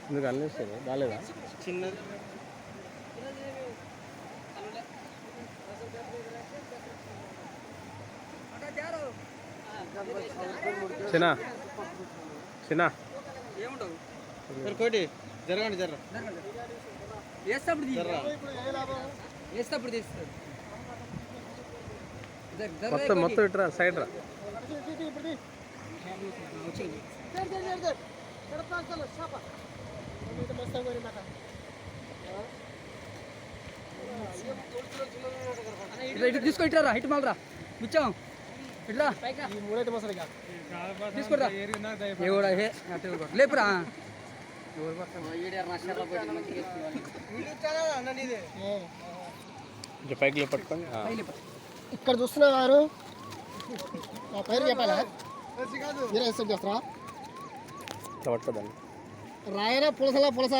ఎందుకు అనిపిస్తుంది బాగాలేదా చిన్నది చిన్న చిన్న ఏముండవు కోటి జరగండి జర్ర వేస్తప్పుడు తీస్తుంది మొత్తం మొత్తం ఇట్రా సైడ్ రా తీసుకో ఇట్లా రా ఇటు మళ్ళరా ముచ్చాం ఇట్లా తీసుకోరా లేపురా పైకి పట్టుకొని ఇక్కడ చూస్తున్న వారు నా పేరు చెప్పాలా మీరే ఎక్సెప్ట్ చేస్తారా పట్టుకోదాన్ని రాయన పులసలా పులస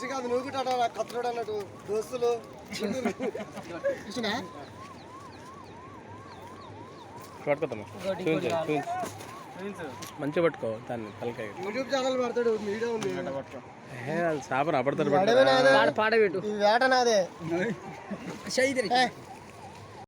కాదు నువ్వు కూడా కత్తుడు అన్నట్టు దోస్తులు చూసినా పట్టుకోతాను మంచిగా పట్టుకో దాన్ని తలకాయ యూట్యూబ్ ఛానల్ పడతాడు మీడియా ఉంది సాపన పడతారు పాడబెట్టు వేట నాదే